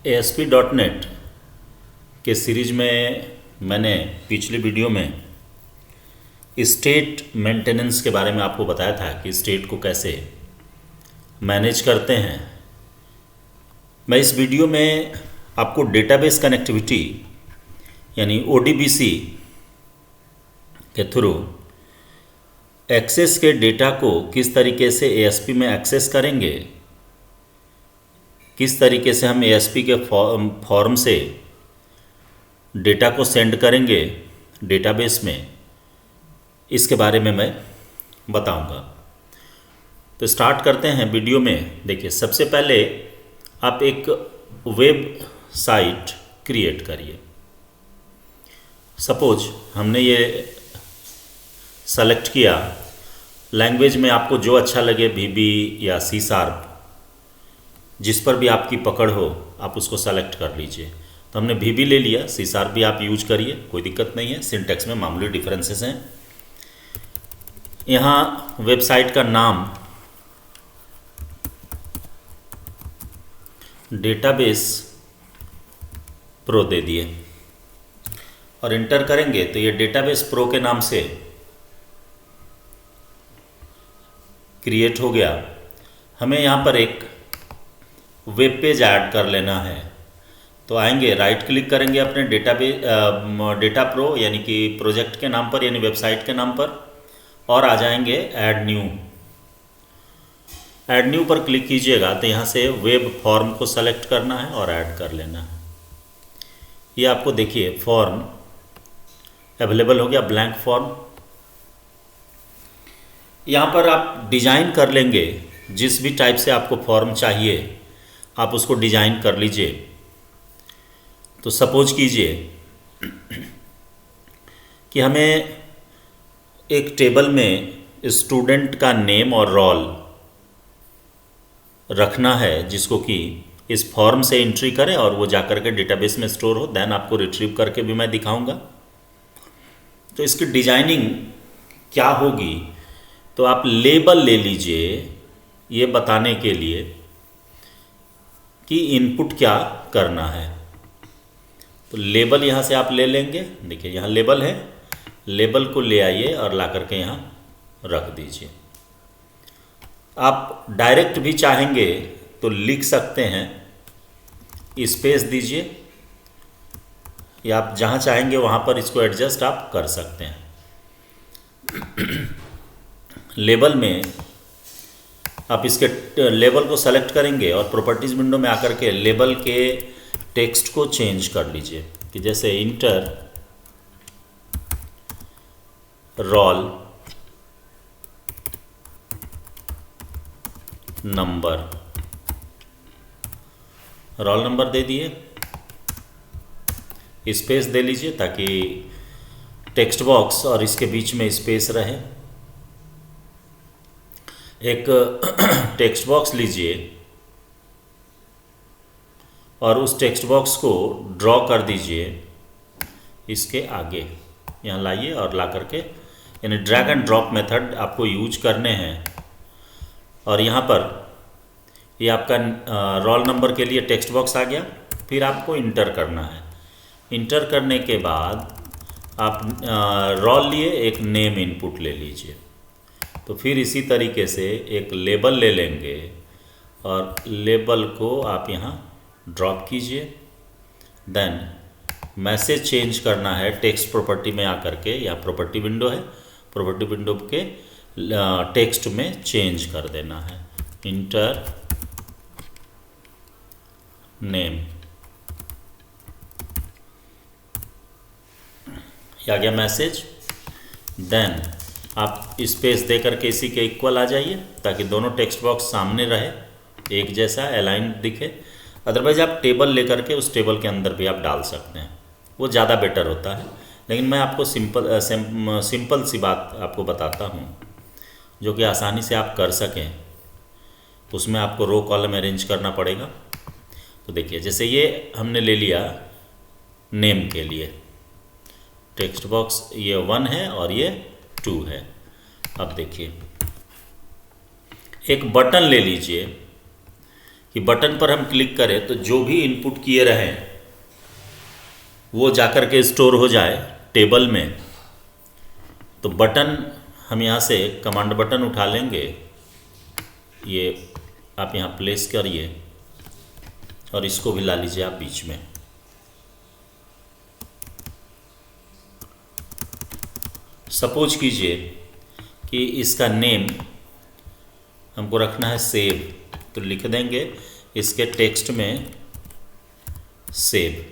ASP.NET के series में मैंने पिछले वीडियो में स्टेट मेंटेनेंस के बारे में आपको बताया था कि स्टेट को कैसे मैनेज करते हैं। मैं इस वीडियो में आपको डेटाबेस कनेक्टिविटी यानी ODBC के थ्रू एक्सेस के डेटा को किस तरीके से ASP में एक्सेस करेंगे, किस तरीके से हम ASP के फॉर्म से डेटा को सेंड करेंगे डेटाबेस में, इसके बारे में मैं बताऊंगा। तो स्टार्ट करते हैं वीडियो में। देखिए, सबसे पहले आप एक वेब साइट क्रिएट करिए। सपोज हमने ये सेलेक्ट किया, लैंग्वेज में आपको जो अच्छा लगे, VB या C#, जिस पर भी आपकी पकड़ हो आप उसको सेलेक्ट कर लीजिए। तो हमने VB ले लिया, C# भी आप यूज करिए, कोई दिक्कत नहीं है। सिंटैक्स में मामूली डिफरेंसेस हैं। यहाँ वेबसाइट का नाम डेटाबेस प्रो दे दिए और इंटर करेंगे तो ये डेटाबेस प्रो के नाम से क्रिएट हो गया। हमें यहाँ पर एक वेब पेज ऐड कर लेना है। तो आएंगे, राइट क्लिक करेंगे अपने डेटा प्रो यानी कि प्रोजेक्ट के नाम पर यानी वेबसाइट के नाम पर, और आ जाएंगे ऐड न्यू पर क्लिक कीजिएगा तो यहाँ से वेब फॉर्म को सेलेक्ट करना है और ऐड कर लेना है। ये आपको देखिए फॉर्म अवेलेबल हो गया, ब्लैंक फॉर्म। यहाँ पर आप डिज़ाइन कर लेंगे, जिस भी टाइप से आपको फॉर्म चाहिए आप उसको डिज़ाइन कर लीजिए। तो सपोज कीजिए कि हमें एक टेबल में स्टूडेंट का नेम और रोल रखना है, जिसको कि इस फॉर्म से एंट्री करें और वो जाकर के डेटाबेस में स्टोर हो। देन आपको रिट्रीव करके भी मैं दिखाऊंगा। तो इसकी डिजाइनिंग क्या होगी, तो आप लेबल ले लीजिए ये बताने के लिए कि इनपुट क्या करना है। तो लेबल यहाँ से आप ले लेंगे। देखिए यहाँ लेबल है, लेबल को ले आइए और ला करके यहाँ रख दीजिए। आप डायरेक्ट भी चाहेंगे तो लिख सकते हैं, स्पेस दीजिए, या आप जहाँ चाहेंगे वहाँ पर इसको एडजस्ट आप कर सकते हैं। लेबल में आप इसके लेबल को सेलेक्ट करेंगे और प्रॉपर्टीज़ विंडो में आकर के लेबल के टेक्स्ट को चेंज कर लीजिए कि जैसे enter roll number, roll number दे दिए, स्पेस दे लीजिए ताकि टेक्स्ट बॉक्स और इसके बीच में स्पेस रहे। एक टेक्स्ट बॉक्स लीजिए और उस टेक्स्ट बॉक्स को ड्रॉ कर दीजिए इसके आगे, यहाँ लाइए और ला करके, यानी ड्रैग एंड ड्रॉप मेथड आपको यूज करने हैं। और यहाँ पर ये आपका रोल नंबर के लिए टेक्स्ट बॉक्स आ गया। फिर आपको इंटर करना है। इंटर करने के बाद आप रोल लिए एक नेम इनपुट ले लीजिए। तो फिर इसी तरीके से एक लेबल ले लेंगे और लेबल को आप यहाँ ड्रॉप कीजिए। देन मैसेज चेंज करना है टेक्स्ट प्रॉपर्टी में आकर के, या प्रॉपर्टी विंडो है, प्रॉपर्टी विंडो के टेक्स्ट में चेंज कर देना है। इंटर नेम, आ गया मैसेज। देन आप स्पेस दे करके इसी के इक्वल आ जाइए ताकि दोनों टेक्स्ट बॉक्स सामने रहे, एक जैसा अलाइन दिखे। अदरवाइज आप टेबल लेकर के उस टेबल के अंदर भी आप डाल सकते हैं, वो ज़्यादा बेटर होता है। लेकिन मैं आपको सिंपल सी बात आपको बताता हूँ जो कि आसानी से आप कर सकें। उसमें आपको रो कॉलम अरेंज करना पड़ेगा। तो देखिए, जैसे ये हमने ले लिया नेम के लिए टेक्स्ट बॉक्स, ये 1 है और ये 2 है। अब देखिए एक बटन ले लीजिए कि बटन पर हम क्लिक करें तो जो भी इनपुट किए रहें वो जाकर के स्टोर हो जाए टेबल में। तो बटन हम यहाँ से कमांड बटन उठा लेंगे, ये आप यहाँ प्लेस करिए और इसको भी ला लीजिए आप बीच में। सपोज कीजिए कि इसका नेम हमको रखना है सेव, तो लिख देंगे इसके टेक्स्ट में सेव।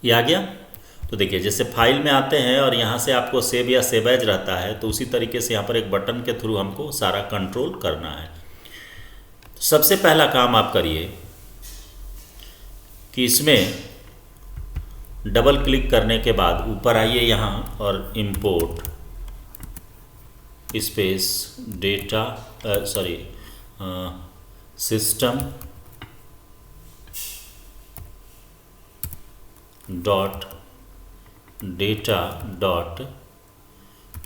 ये आ गया। तो देखिए जैसे फाइल में आते हैं और यहाँ से आपको सेव या सेव एज रहता है, तो उसी तरीके से यहाँ पर एक बटन के थ्रू हमको सारा कंट्रोल करना है। तो सबसे पहला काम आप करिए कि इसमें डबल क्लिक करने के बाद ऊपर आइए यहाँ और import space data system dot data dot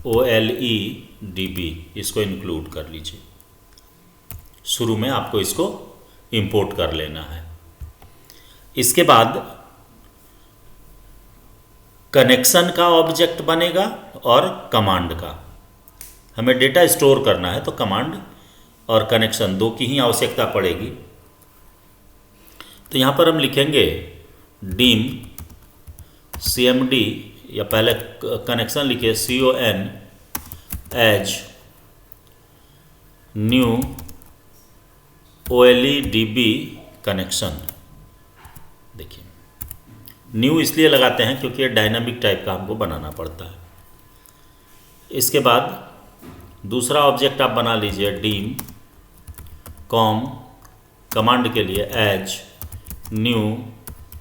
OLEDB इसको इंक्लूड कर लीजिए। शुरू में आपको इसको इंपोर्ट कर लेना है। इसके बाद कनेक्शन का ऑब्जेक्ट बनेगा और कमांड का। हमें डेटा स्टोर करना है तो कमांड और कनेक्शन दो की ही आवश्यकता पड़ेगी। तो यहाँ पर हम लिखेंगे डीम CMD या पहले कनेक्शन लिखिए CON as new OLEDB connection. देखिए न्यू इसलिए लगाते हैं क्योंकि ये डायनामिक टाइप का हमको बनाना पड़ता है। इसके बाद दूसरा ऑब्जेक्ट आप बना लीजिए डीम कॉम कमांड के लिए एज न्यू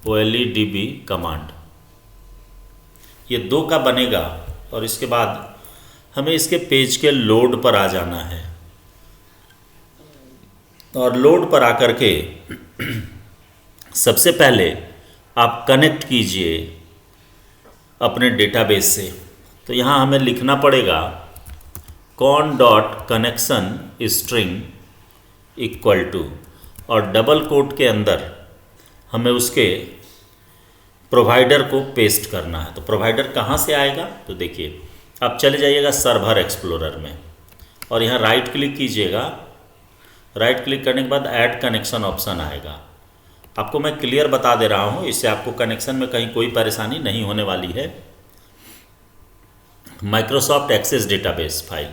OLEDB कमांड। ये दो का बनेगा और इसके बाद हमें इसके पेज के लोड पर आ जाना है और लोड पर आकर के सबसे पहले आप कनेक्ट कीजिए अपने डेटाबेस से। तो यहाँ हमें लिखना पड़ेगा con dot connection string equal to और डबल कोट के अंदर हमें उसके प्रोवाइडर को पेस्ट करना है। तो प्रोवाइडर कहाँ से आएगा, तो देखिए आप चले जाइएगा सर्वर एक्सप्लोरर में और यहाँ राइट क्लिक कीजिएगा। राइट क्लिक करने के बाद ऐड कनेक्शन ऑप्शन आएगा। आपको मैं क्लियर बता दे रहा हूँ, इससे आपको कनेक्शन में कहीं कोई परेशानी नहीं होने वाली है। माइक्रोसॉफ्ट एक्सेस डेटाबेस फाइल,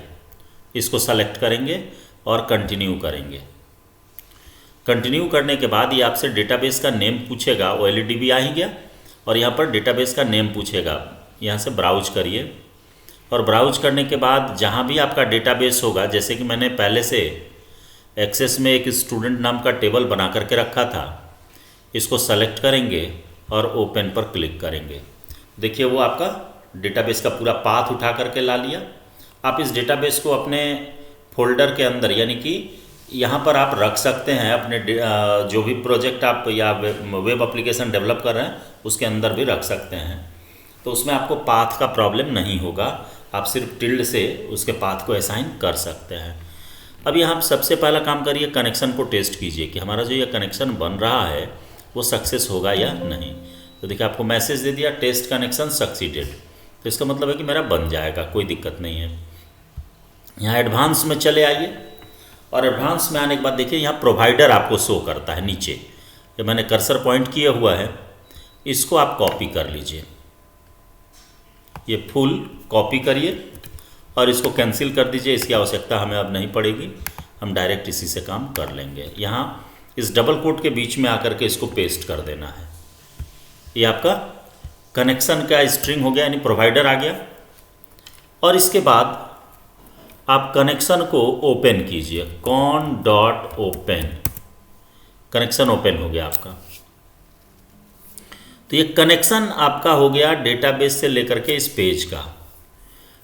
इसको सेलेक्ट करेंगे और कंटिन्यू करेंगे। कंटिन्यू करने के बाद ये आपसे डेटाबेस का नेम पूछेगा। OLEDB आ ही गया और यहाँ पर डेटाबेस का नेम पूछेगा। यहाँ से ब्राउज करिए और ब्राउज करने के बाद जहाँ भी आपका डेटाबेस होगा, जैसे कि मैंने पहले से एक्सेस में एक स्टूडेंट नाम का टेबल बना करके रखा था, इसको सेलेक्ट करेंगे और ओपन पर क्लिक करेंगे। देखिए वो आपका डेटाबेस का पूरा पाथ उठा करके ला लिया। आप इस डेटाबेस को अपने फोल्डर के अंदर यानी कि यहाँ पर आप रख सकते हैं अपने जो भी प्रोजेक्ट आप या वेब एप्लीकेशन डेवलप कर रहे हैं उसके अंदर भी रख सकते हैं। तो उसमें आपको पाथ का प्रॉब्लम नहीं होगा, आप सिर्फ टिल्ड से उसके पाथ को असाइन कर सकते हैं। अब यहाँ सबसे पहला काम करिए, कनेक्शन को टेस्ट कीजिए कि हमारा जो ये कनेक्शन बन रहा है वो सक्सेस होगा या नहीं। तो देखिए आपको मैसेज दे दिया टेस्ट कनेक्शन सक्सीडेड, तो इसका मतलब है कि मेरा बन जाएगा, कोई दिक्कत नहीं है। यहाँ एडवांस में चले आइए और एडवांस में आने के बाद देखिए यहाँ प्रोवाइडर आपको शो करता है नीचे। ये मैंने कर्सर पॉइंट किया हुआ है, इसको आप कॉपी कर लीजिए। ये फुल कॉपी करिए और इसको कैंसिल कर दीजिए, इसकी आवश्यकता हमें अब नहीं पड़ेगी, हम डायरेक्ट इसी से काम कर लेंगे। यहाँ इस डबल कोट के बीच में आकर के इसको पेस्ट कर देना है। ये आपका कनेक्शन का स्ट्रिंग हो गया, यानी प्रोवाइडर आ गया। और इसके बाद आप कनेक्शन को ओपन कीजिए, cone dot open, connection open हो गया आपका। तो ये कनेक्शन आपका हो गया डेटाबेस से लेकर के इस पेज का।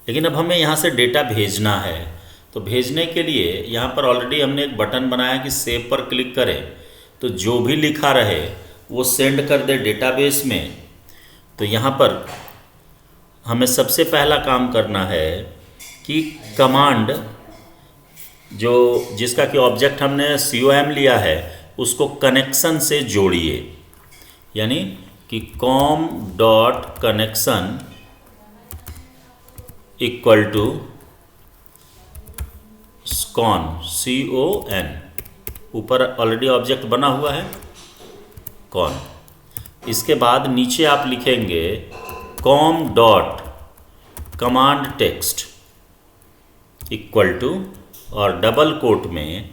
लेकिन अब हमें यहाँ से डेटा भेजना है, तो भेजने के लिए यहाँ पर ऑलरेडी हमने एक बटन बनाया कि सेव पर क्लिक करें तो जो भी लिखा रहे वो सेंड कर दे डेटाबेस में। तो यहाँ पर हमें सबसे पहला काम करना है कि कमांड जो जिसका कि ऑब्जेक्ट हमने COM लिया है उसको कनेक्शन से जोड़िए, यानी कि com dot connection equal to स्कॉन CON, ऊपर ऑलरेडी ऑब्जेक्ट बना हुआ है कॉन। इसके बाद नीचे आप लिखेंगे com dot command text equal to, और डबल कोट में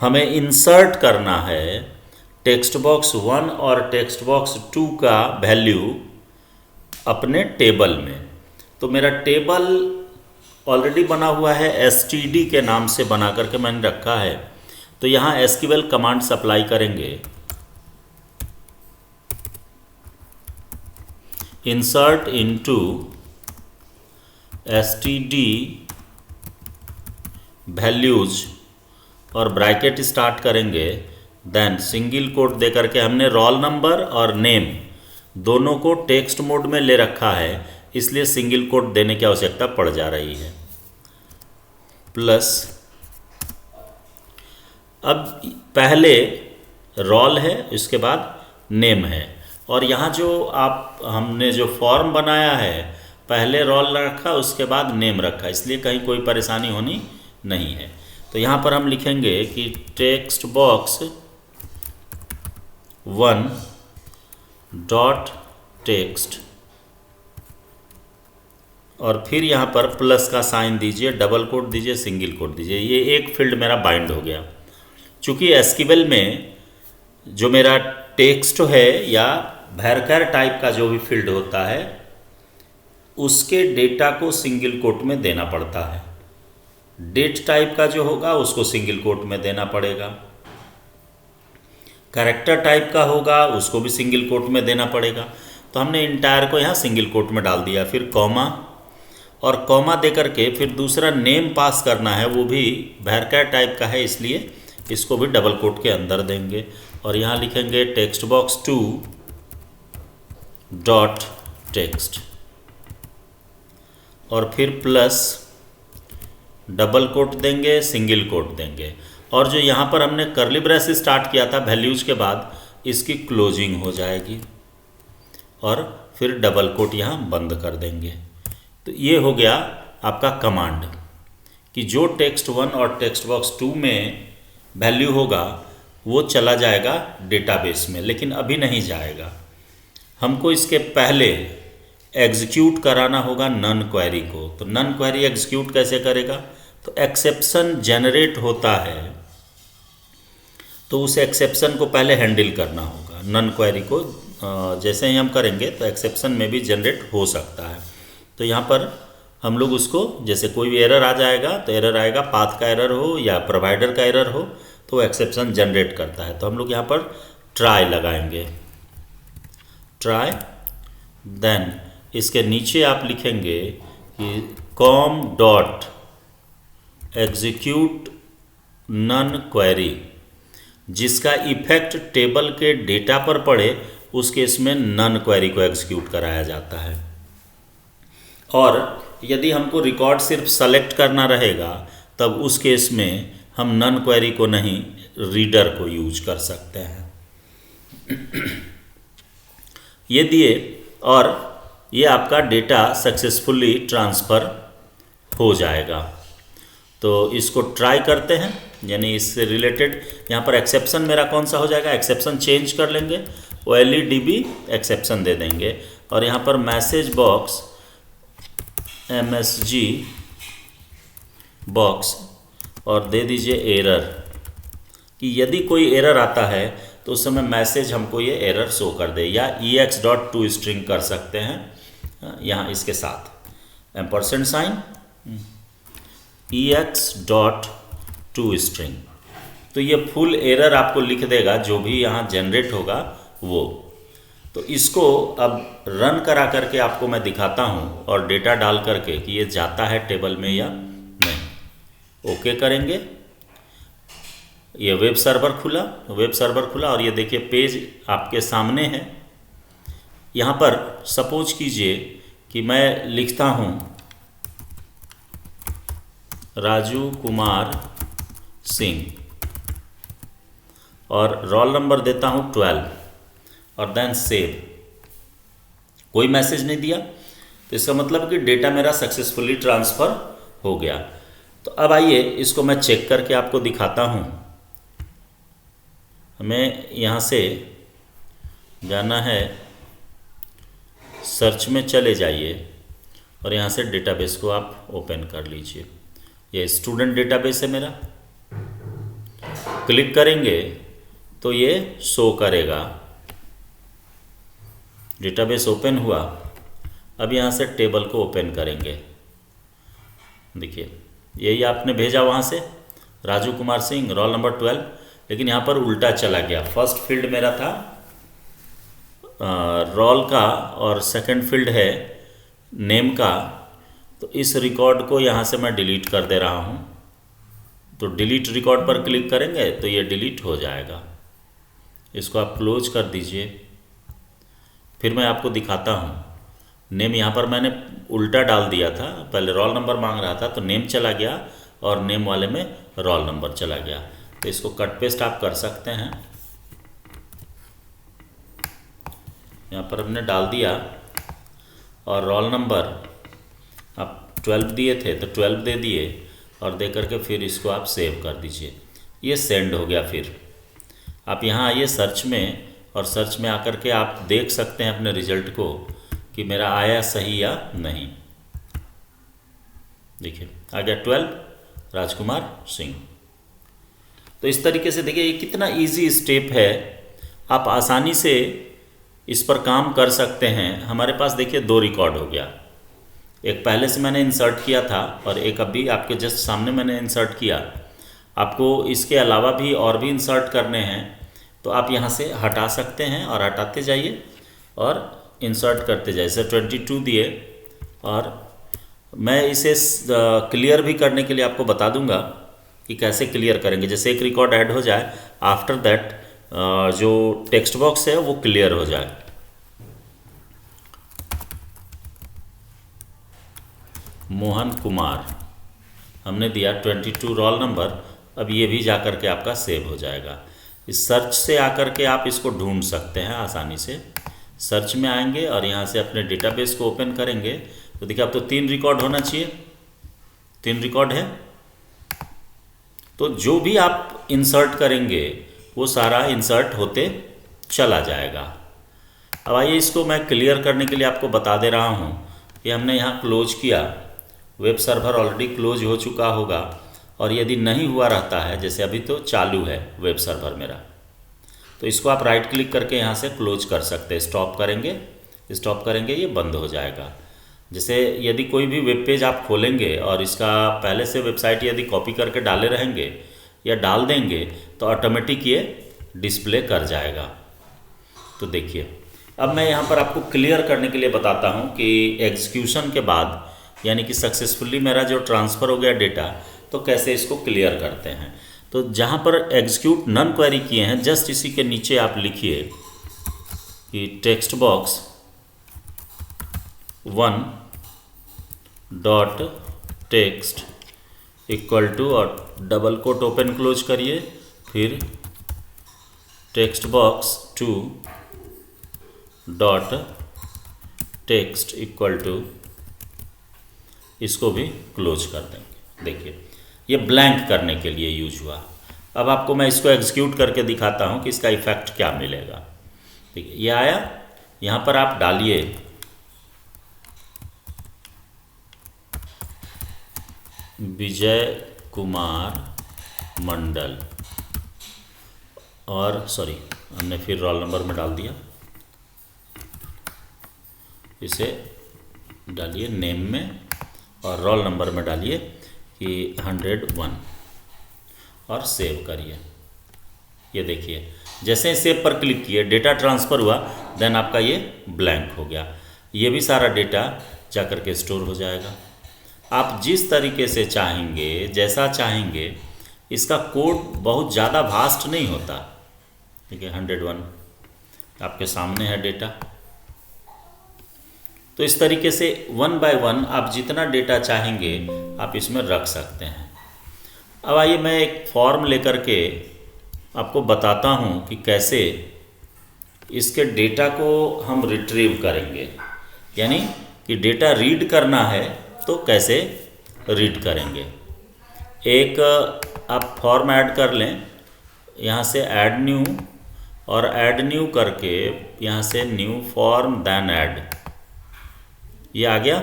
हमें इंसर्ट करना है टेक्स्ट बॉक्स 1 और टेक्स्ट बॉक्स 2 का वैल्यू अपने टेबल में। तो मेरा टेबल ऑलरेडी बना हुआ है, std के नाम से बना करके मैंने रखा है। तो यहाँ SQL कमांड अप्लाई करेंगे, इंसर्ट इनटू std वैल्यूज और ब्रैकेट स्टार्ट करेंगे, देन सिंगल कोट दे करके हमने रोल नंबर और नेम दोनों को टेक्स्ट मोड में ले रखा है, इसलिए सिंगल कोट देने की आवश्यकता पड़ जा रही है। प्लस अब पहले रोल है, इसके बाद नेम है, और यहाँ जो हमने जो फॉर्म बनाया है पहले रोल रखा उसके बाद नेम रखा, इसलिए कहीं कोई परेशानी होनी नहीं है। तो यहाँ पर हम लिखेंगे कि टेक्स्ट बॉक्स 1 डॉट टेक्स्ट, और फिर यहाँ पर प्लस का साइन दीजिए, डबल कोट दीजिए, सिंगल कोट दीजिए। ये एक फील्ड मेरा बाइंड हो गया। चूँकि SQL में जो मेरा टेक्स्ट है या वैरकर टाइप का जो भी फील्ड होता है उसके डेटा को सिंगल कोट में देना पड़ता है, डेट टाइप का जो होगा उसको सिंगल कोट में देना पड़ेगा, कैरेक्टर टाइप का होगा उसको भी सिंगल कोट में देना पड़ेगा। तो हमने इंटायर को यहाँ सिंगल कोट में डाल दिया, फिर कॉमा, और कॉमा दे करके फिर दूसरा नेम पास करना है, वो भी वैरकर टाइप का है इसलिए इसको भी डबल कोट के अंदर देंगे, और यहाँ लिखेंगे टेक्स्ट बॉक्स 2 डॉट टेक्स्ट, और फिर प्लस डबल कोट देंगे, सिंगल कोट देंगे, और जो यहाँ पर हमने कर्ली ब्रेस स्टार्ट किया था वैल्यूज के बाद इसकी क्लोजिंग हो जाएगी, और फिर डबल कोट यहाँ बंद कर देंगे। तो ये हो गया आपका कमांड कि जो टेक्स्ट 1 और टेक्स्ट बॉक्स 2 में वैल्यू होगा वो चला जाएगा डेटाबेस में, लेकिन अभी नहीं जाएगा। हमको इसके पहले एग्जीक्यूट कराना होगा नन क्वेरी को। तो नन क्वेरी एग्जीक्यूट कैसे करेगा? तो एक्सेप्शन जनरेट होता है तो उस एक्सेप्शन को पहले हैंडल करना होगा। नन क्वेरी को जैसे ही हम करेंगे तो एक्सेप्शन में भी जनरेट हो सकता है। तो यहाँ पर हम लोग उसको, जैसे कोई भी एरर आ जाएगा तो एरर आएगा, पाथ का एरर हो या प्रोवाइडर का एरर हो तो एक्सेप्शन जनरेट करता है। तो हम लोग यहाँ पर ट्राई लगाएंगे, ट्राई, देन इसके नीचे आप लिखेंगे कि com dot execute non query, जिसका इफेक्ट टेबल के डेटा पर पड़े उस केस में नन क्वेरी को एग्जीक्यूट कराया जाता है। और यदि हमको रिकॉर्ड सिर्फ सेलेक्ट करना रहेगा तब उस केस में हम नन क्वेरी को नहीं, रीडर को यूज कर सकते हैं। ये दिए और ये आपका डेटा सक्सेसफुली ट्रांसफ़र हो जाएगा। तो इसको ट्राई करते हैं, यानी इससे रिलेटेड यहाँ पर एक्सेप्शन मेरा कौन सा हो जाएगा, एक्सेप्शन चेंज कर लेंगे, OLEDB एक्सेप्शन दे देंगे, और यहाँ पर मैसेज बॉक्स MSG बॉक्स और दे दीजिए एरर, कि यदि कोई एरर आता है तो उस समय मैसेज हमको ये एरर शो कर दे, या ex.toString कर सकते हैं यहाँ इसके साथ एम्परसेंड साइन ex.toString। तो ये फुल एरर आपको लिख देगा जो भी यहाँ जनरेट होगा वो। तो इसको अब रन करा करके आपको मैं दिखाता हूँ और डेटा डाल करके कि ये जाता है टेबल में या नहीं। ओके करेंगे, ये वेब सर्वर खुला, और ये देखिए पेज आपके सामने है। यहाँ पर सपोज कीजिए कि मैं लिखता हूँ राजू कुमार सिंह और रोल नंबर देता हूँ 12 और देन सेव। कोई मैसेज नहीं दिया, तो इसका मतलब कि डेटा मेरा सक्सेसफुली ट्रांसफ़र हो गया। तो अब आइए इसको मैं चेक करके आपको दिखाता हूँ। हमें यहाँ से जाना है, सर्च में चले जाइए और यहाँ से डेटाबेस को आप ओपन कर लीजिए। ये स्टूडेंट डेटाबेस है मेरा। क्लिक करेंगे तो ये शो करेगा, डेटाबेस ओपन हुआ। अब यहाँ से टेबल को ओपन करेंगे। देखिए यही आपने भेजा वहाँ से, राजू कुमार सिंह, रोल नंबर 12, लेकिन यहाँ पर उल्टा चला गया। फर्स्ट फील्ड मेरा था रोल का और सेकंड फील्ड है नेम का। तो इस रिकॉर्ड को यहाँ से मैं डिलीट कर दे रहा हूँ। तो डिलीट रिकॉर्ड पर क्लिक करेंगे तो ये डिलीट हो जाएगा। इसको आप क्लोज कर दीजिए। फिर मैं आपको दिखाता हूँ। नेम यहाँ पर मैंने उल्टा डाल दिया था, पहले रोल नंबर मांग रहा था तो नेम चला गया और नेम वाले में रोल नंबर चला गया। तो इसको कट पेस्ट आप कर सकते हैं। यहाँ पर हमने डाल दिया और रोल नंबर आप 12 दिए थे तो 12 दे दिए और दे करके फिर इसको आप सेव कर दीजिए। ये सेंड हो गया। फिर आप यहाँ आइए सर्च में, और सर्च में आकर के आप देख सकते हैं अपने रिजल्ट को कि मेरा आया सही या नहीं। देखिए आ गया 12, राजकुमार सिंह। तो इस तरीके से देखिए ये कितना इजी स्टेप है, आप आसानी से इस पर काम कर सकते हैं। हमारे पास देखिए 2 रिकॉर्ड हो गया, एक पहले से मैंने इंसर्ट किया था और एक अभी आपके जस्ट सामने मैंने इंसर्ट किया। आपको इसके अलावा भी और भी इंसर्ट करने हैं तो आप यहाँ से हटा सकते हैं और हटाते जाइए और इंसर्ट करते जाइए। जैसे 22 दिए, और मैं इसे क्लियर भी करने के लिए आपको बता दूंगा कि कैसे क्लियर करेंगे। जैसे एक रिकॉर्ड ऐड हो जाए, आफ्टर दैट जो टेक्स्ट बॉक्स है वो क्लियर हो जाए। मोहन कुमार हमने दिया 22 रोल नंबर। अब ये भी जा कर के आपका सेव हो जाएगा। इस सर्च से आकर के आप इसको ढूंढ सकते हैं आसानी से। सर्च में आएंगे और यहाँ से अपने डेटाबेस को ओपन करेंगे तो देखिए अब तो 3 रिकॉर्ड होना चाहिए, 3 रिकॉर्ड है। तो जो भी आप इंसर्ट करेंगे वो सारा इंसर्ट होते चला जाएगा। अब आइए इसको मैं क्लियर करने के लिए आपको बता दे रहा हूँ कि हमने यहाँ क्लोज किया, वेब सर्वर ऑलरेडी क्लोज हो चुका होगा, और यदि नहीं हुआ रहता है, जैसे अभी तो चालू है वेब सर्वर मेरा, तो इसको आप राइट क्लिक करके यहाँ से क्लोज कर सकते हैं। स्टॉप करेंगे ये बंद हो जाएगा। जैसे यदि कोई भी वेब पेज आप खोलेंगे और इसका पहले से वेबसाइट यदि कॉपी करके डाले रहेंगे या डाल देंगे तो ऑटोमेटिक ये डिस्प्ले कर जाएगा। तो देखिए अब मैं यहाँ पर आपको क्लियर करने के लिए बताता हूँ कि एग्जीक्यूशन के बाद, यानी कि सक्सेसफुली मेरा जो ट्रांसफ़र हो गया डेटा, तो कैसे इसको क्लियर करते हैं। तो जहाँ पर एग्जीक्यूट नन क्वेरी किए हैं, जस्ट इसी के नीचे आप लिखिए कि text box 1 dot text equal to, और डबल कोट ओपन क्लोज करिए, फिर text box 2 dot text equal to, इसको भी क्लोज कर देंगे। देखिए ये ब्लैंक करने के लिए यूज हुआ। अब आपको मैं इसको एग्जीक्यूट करके दिखाता हूँ कि इसका इफेक्ट क्या मिलेगा। ठीक है, ये आया। यहाँ पर आप डालिए विजय कुमार मंडल, और सॉरी हमने फिर रोल नंबर में डाल दिया, इसे डालिए नेम में और रोल नंबर में डालिए कि 101 और सेव करिए। ये देखिए जैसे ही सेव पर क्लिक किए डेटा ट्रांसफ़र हुआ, देन आपका ये ब्लैंक हो गया। ये भी सारा डेटा जा कर के स्टोर हो जाएगा। आप जिस तरीके से चाहेंगे, जैसा चाहेंगे, इसका कोड बहुत ज़्यादा वास्ट नहीं होता। ठीक है, 101 आपके सामने है डेटा। तो इस तरीके से 1 बाय 1 आप जितना डेटा चाहेंगे आप इसमें रख सकते हैं। अब आइए मैं एक फॉर्म लेकर के आपको बताता हूँ कि कैसे इसके डेटा को हम रिट्रीव करेंगे, यानी कि डेटा रीड करना है तो कैसे रीड करेंगे। एक आप फॉर्म ऐड कर लें, यहाँ से ऐड न्यू, और ऐड न्यू करके यहाँ से न्यू फॉर्म देन ऐड, ये आ गया।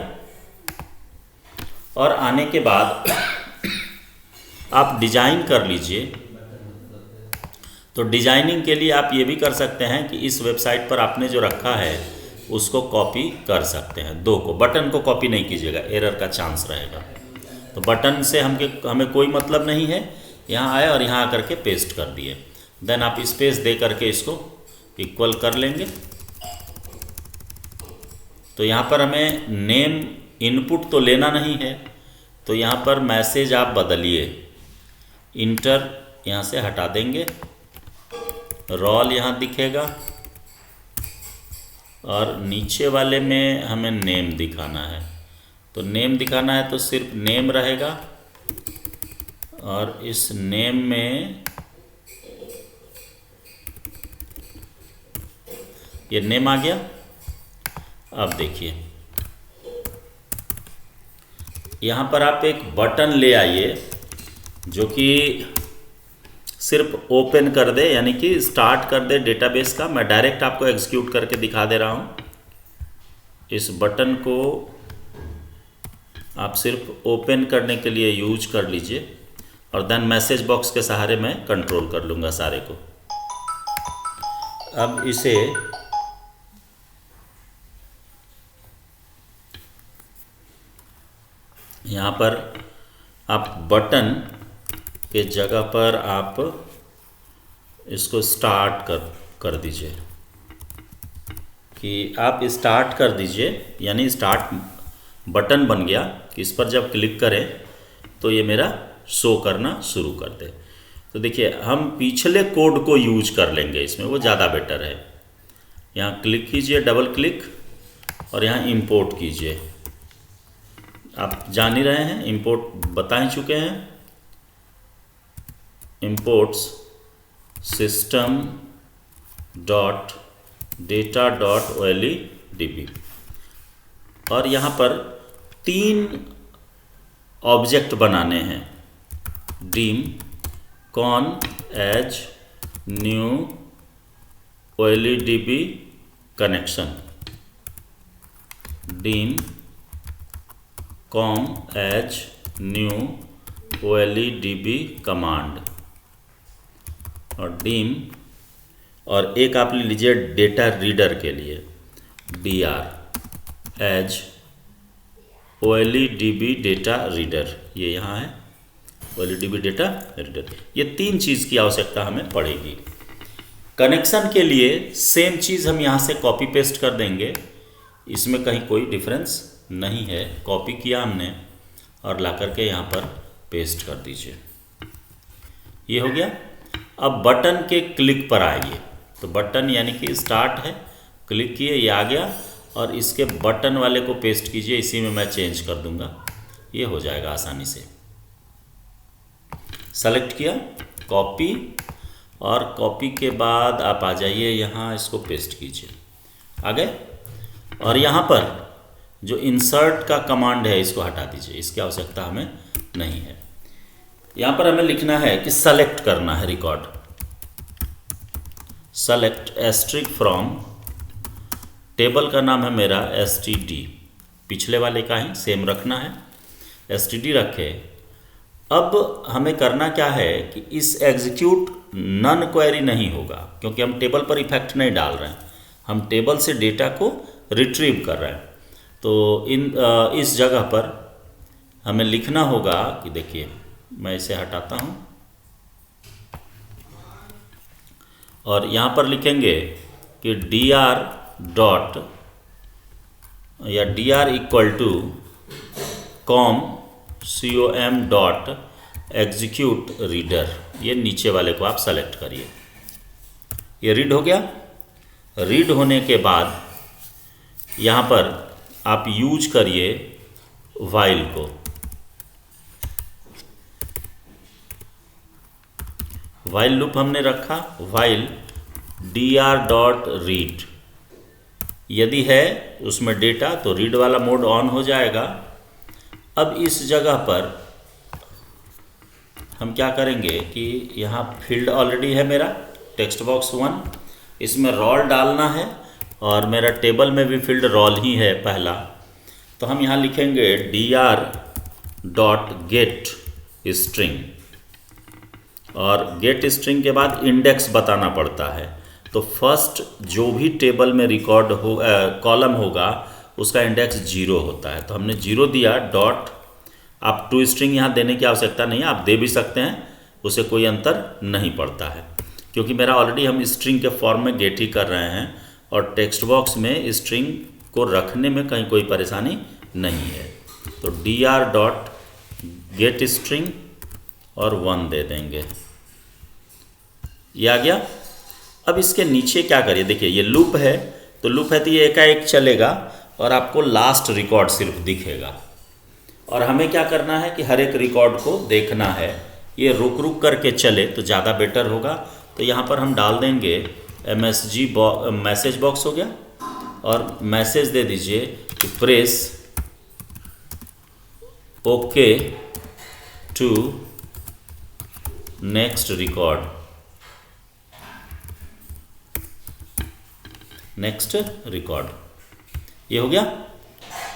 और आने के बाद आप डिजाइन कर लीजिए। तो डिजाइनिंग के लिए आप ये भी कर सकते हैं कि इस वेबसाइट पर आपने जो रखा है उसको कॉपी कर सकते हैं, दो को, बटन को कॉपी नहीं कीजिएगा, एरर का चांस रहेगा। तो बटन से हमें कोई मतलब नहीं है, यहाँ आए और यहाँ आकर के पेस्ट कर दिए। देन आप स्पेस दे करके इसको इक्वल कर लेंगे। तो यहाँ पर हमें नेम इनपुट तो लेना नहीं है, तो यहाँ पर मैसेज आप बदलिए, इंटर यहाँ से हटा देंगे, रोल यहाँ दिखेगा और नीचे वाले में हमें नेम दिखाना है। तो नेम दिखाना है तो सिर्फ नेम रहेगा, और इस नेम में ये नेम आ गया। अब देखिए यहाँ पर आप एक बटन ले आइए जो कि सिर्फ ओपन कर दे, यानी कि स्टार्ट कर दे डेटाबेस का। मैं डायरेक्ट आपको एग्जीक्यूट करके दिखा दे रहा हूँ। इस बटन को आप सिर्फ ओपन करने के लिए यूज कर लीजिए, और देन मैसेज बॉक्स के सहारे मैं कंट्रोल कर लूँगा सारे को। अब इसे यहाँ पर आप बटन के जगह पर आप इसको स्टार्ट कर दीजिए, कि आप स्टार्ट कर दीजिए, यानी स्टार्ट बटन बन गया कि इस पर जब क्लिक करें तो ये मेरा शो करना शुरू कर दे। तो देखिए हम पिछले कोड को यूज कर लेंगे इसमें, वो ज़्यादा बेटर है। यहाँ क्लिक कीजिए, डबल क्लिक, और यहाँ इंपोर्ट कीजिए। आप जान ही रहे हैं, इंपोर्ट बता ही चुके हैं। imports system dot data dot OLEDB, और यहाँ पर 3 ऑब्जेक्ट बनाने हैं, dim con edge new OLEDB connection, dim com edge new OLEDB command, और डीम, और एक आप ले लीजिए डेटा रीडर के लिए, DR as OLEDB data reader, ये यहाँ है OLEDB डेटा रीडर। ये 3 चीज़ की आवश्यकता हमें पड़ेगी। कनेक्शन के लिए सेम चीज़ हम यहाँ से कॉपी पेस्ट कर देंगे, इसमें कहीं कोई डिफरेंस नहीं है। कॉपी किया हमने और ला करके यहाँ पर पेस्ट कर दीजिए, ये हो गया। अब बटन के क्लिक पर आइए। तो बटन यानी कि स्टार्ट है, क्लिक किए, ये आ गया, और इसके बटन वाले को पेस्ट कीजिए, इसी में मैं चेंज कर दूंगा, ये हो जाएगा आसानी से। सेलेक्ट किया, कॉपी, और कॉपी के बाद आप आ जाइए यहाँ, इसको पेस्ट कीजिए, आ गए। और यहाँ पर जो इंसर्ट का कमांड है इसको हटा दीजिए, इसकी आवश्यकता हमें नहीं है। यहाँ पर हमें लिखना है कि सेलेक्ट करना है record, select asterisk from, table का नाम है मेरा std, पिछले वाले का ही सेम रखना है, std रखे। अब हमें करना क्या है कि इस एग्जीक्यूट नन क्वेरी नहीं होगा, क्योंकि हम टेबल पर इफेक्ट नहीं डाल रहे हैं, हम टेबल से डेटा को रिट्रीव कर रहे हैं। तो इस जगह पर हमें लिखना होगा कि देखिए, मैं इसे हटाता हूँ और यहाँ पर लिखेंगे कि dr डॉट या dr equal to com dot execute reader, ये नीचे वाले को आप सेलेक्ट करिए। ये रीड हो गया। रीड होने के बाद यहाँ पर आप यूज करिए वाइल को। वाइल लूप हमने रखा, वाइल dr.read यदि है उसमें डेटा तो रीड वाला मोड ऑन हो जाएगा। अब इस जगह पर हम क्या करेंगे कि यहाँ फील्ड ऑलरेडी है मेरा टेक्स्ट बॉक्स 1, इसमें रोल डालना है और मेरा टेबल में भी फील्ड रोल ही है पहला, तो हम यहाँ लिखेंगे dr.get स्ट्रिंग और गेट स्ट्रिंग के बाद इंडेक्स बताना पड़ता है। तो फर्स्ट जो भी टेबल में रिकॉर्ड हो कॉलम होगा उसका इंडेक्स 0 होता है, तो हमने 0 दिया डॉट। आप टू स्ट्रिंग यहाँ देने की आवश्यकता नहीं है, आप दे भी सकते हैं, उसे कोई अंतर नहीं पड़ता है क्योंकि मेरा ऑलरेडी हम स्ट्रिंग के फॉर्म में गेट ही कर रहे हैं और टेक्स्ट बॉक्स में स्ट्रिंग को रखने में कहीं कोई परेशानी नहीं है। तो dr.get स्ट्रिंग और 1 दे देंगे, ये आ गया। अब इसके नीचे क्या करिए, देखिए ये लूप है, तो लूप है तो ये एकाएक चलेगा और आपको लास्ट रिकॉर्ड सिर्फ दिखेगा। और हमें क्या करना है कि हर एक रिकॉर्ड को देखना है, ये रुक रुक करके चले तो ज़्यादा बेटर होगा। तो यहाँ पर हम डाल देंगे मैसेज बॉक्स हो गया और मैसेज दे दीजिए कि press okay to next record, next record, ये हो गया।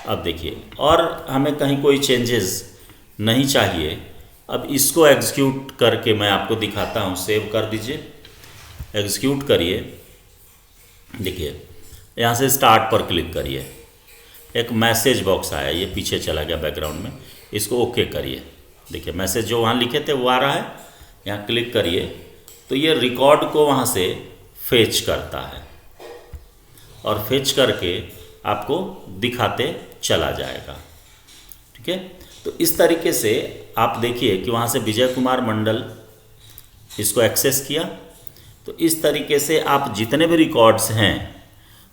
अब देखिए और हमें कहीं कोई चेंजेस नहीं चाहिए। अब इसको एग्जीक्यूट करके मैं आपको दिखाता हूँ, सेव कर दीजिए, एग्जीक्यूट करिए। देखिए यहाँ से स्टार्ट पर क्लिक करिए, एक मैसेज बॉक्स आया, ये पीछे चला गया बैकग्राउंड में, इसको ओके करिए। देखिए मैसेज जो वहाँ लिखे थे वो आ रहा है, यहाँ क्लिक करिए तो ये रिकॉर्ड को वहाँ से फेच करता है और फेच करके आपको दिखाते चला जाएगा। ठीक है, तो इस तरीके से आप देखिए कि वहाँ से विजय कुमार मंडल इसको एक्सेस किया, तो इस तरीके से आप जितने भी रिकॉर्ड्स हैं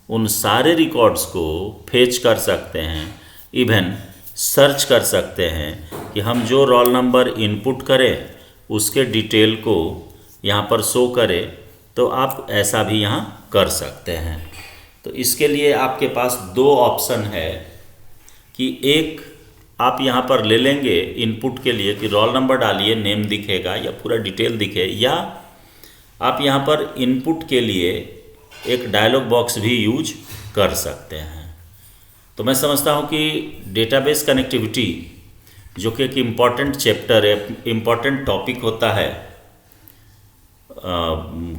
उन सारे रिकॉर्ड्स को फेच कर सकते हैं, इवन सर्च कर सकते हैं कि हम जो रोल नंबर इनपुट करें उसके डिटेल को यहाँ पर शो करें, तो आप ऐसा भी यहाँ कर सकते हैं। तो इसके लिए आपके पास 2 ऑप्शन है कि एक आप यहाँ पर ले लेंगे इनपुट के लिए कि रोल नंबर डालिए, नेम दिखेगा या पूरा डिटेल दिखे, या आप यहाँ पर इनपुट के लिए एक डायलॉग बॉक्स भी यूज कर सकते हैं। तो मैं समझता हूँ कि डेटाबेस कनेक्टिविटी जो कि एक इम्पॉर्टेंट चैप्टर है, इम्पॉर्टेंट टॉपिक होता है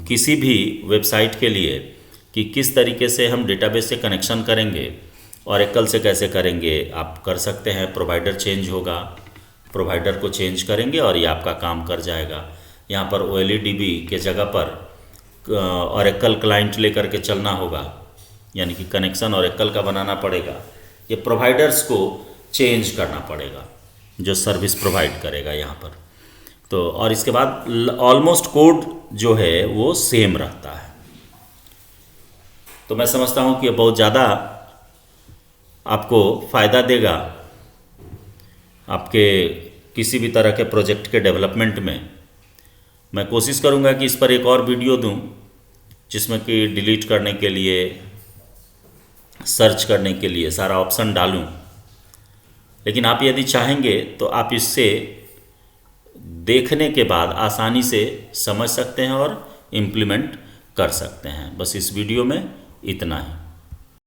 किसी भी वेबसाइट के लिए, कि किस तरीके से हम डेटाबेस से कनेक्शन करेंगे और एकल से कैसे करेंगे। आप कर सकते हैं, प्रोवाइडर चेंज होगा, प्रोवाइडर को चेंज करेंगे और ये आपका काम कर जाएगा। यहाँ पर OLEDB के जगह पर ओरेकल क्लाइंट लेकर के चलना होगा, यानी कि कनेक्शन ओरेकल का बनाना पड़ेगा। ये प्रोवाइडर्स को चेंज करना पड़ेगा जो सर्विस प्रोवाइड करेगा यहाँ पर। तो और इसके बाद ऑलमोस्ट कोड जो है वो सेम रहता है। तो मैं समझता हूँ कि ये बहुत ज़्यादा आपको फ़ायदा देगा आपके किसी भी तरह के प्रोजेक्ट के डेवलपमेंट में। मैं कोशिश करूँगा कि इस पर एक और वीडियो दूँ जिसमें कि डिलीट करने के लिए, सर्च करने के लिए सारा ऑप्शन डालूँ। लेकिन आप यदि चाहेंगे तो आप इससे देखने के बाद आसानी से समझ सकते हैं और इम्प्लीमेंट कर सकते हैं। बस इस वीडियो में इतना ही।